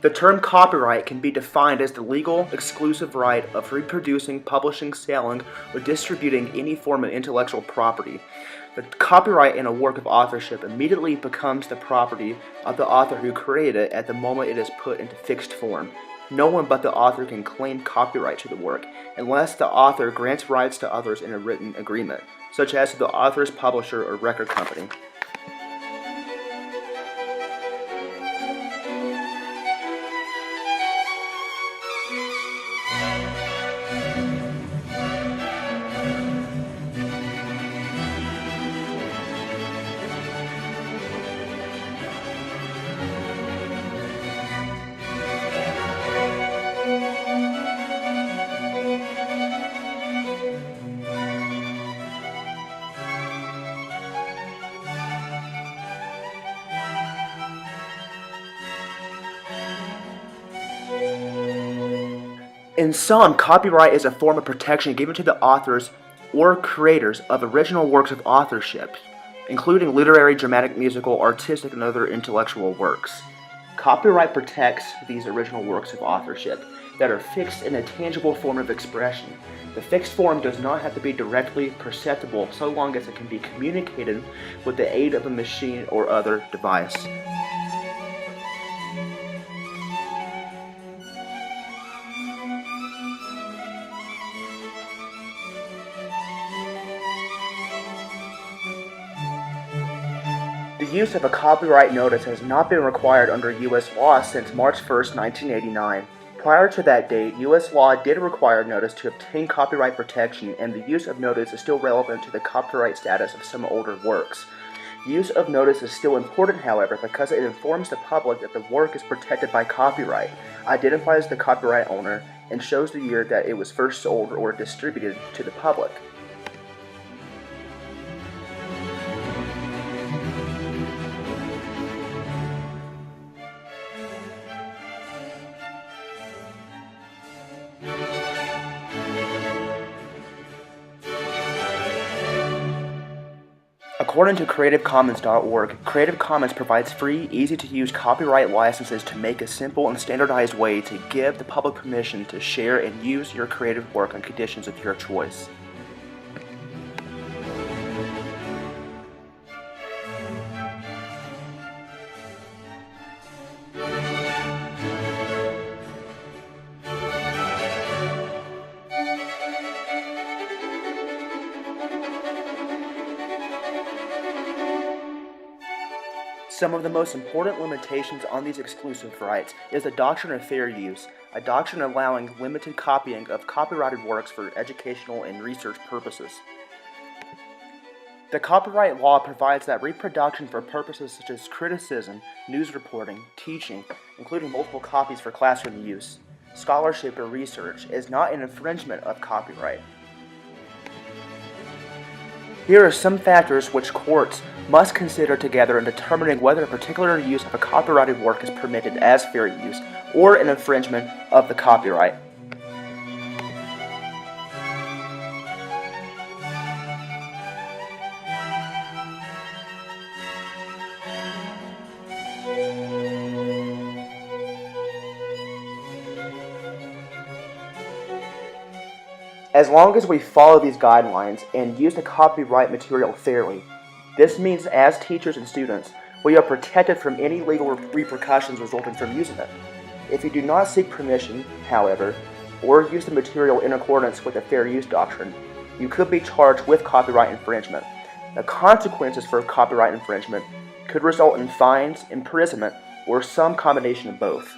The term copyright can be defined as the legal, exclusive right of reproducing, publishing, selling, or distributing any form of intellectual property. The copyright in a work of authorship immediately becomes the property of the author who created it at the moment it is put into fixed form. No one but the author can claim copyright to the work, unless the author grants rights to others in a written agreement, such as to the author's publisher or record company. In sum, copyright is a form of protection given to the authors or creators of original works of authorship, including literary, dramatic, musical, artistic, and other intellectual works. Copyright protects these original works of authorship that are fixed in a tangible form of expression. The fixed form does not have to be directly perceptible so long as it can be communicated with the aid of a machine or other device. The use of a copyright notice has not been required under U.S. law since March 1, 1989. Prior to that date, U.S. law did require notice to obtain copyright protection, and the use of notice is still relevant to the copyright status of some older works. Use of notice is still important, however, because it informs the public that the work is protected by copyright, identifies the copyright owner, and shows the year that it was first sold or distributed to the public. According to CreativeCommons.org, Creative Commons provides free, easy-to-use copyright licenses to make a simple and standardized way to give the public permission to share and use your creative work on conditions of your choice. Some of the most important limitations on these exclusive rights is the doctrine of fair use, a doctrine allowing limited copying of copyrighted works for educational and research purposes. The copyright law provides that reproduction for purposes such as criticism, news reporting, teaching, including multiple copies for classroom use, scholarship, or research, is not an infringement of copyright. Here are some factors which courts must consider together in determining whether a particular use of a copyrighted work is permitted as fair use or an infringement of the copyright. As long as we follow these guidelines and use the copyright material fairly, this means as teachers and students, we are protected from any legal repercussions resulting from using it. If you do not seek permission, however, or use the material in accordance with the fair use doctrine, you could be charged with copyright infringement. The consequences for copyright infringement could result in fines, imprisonment, or some combination of both.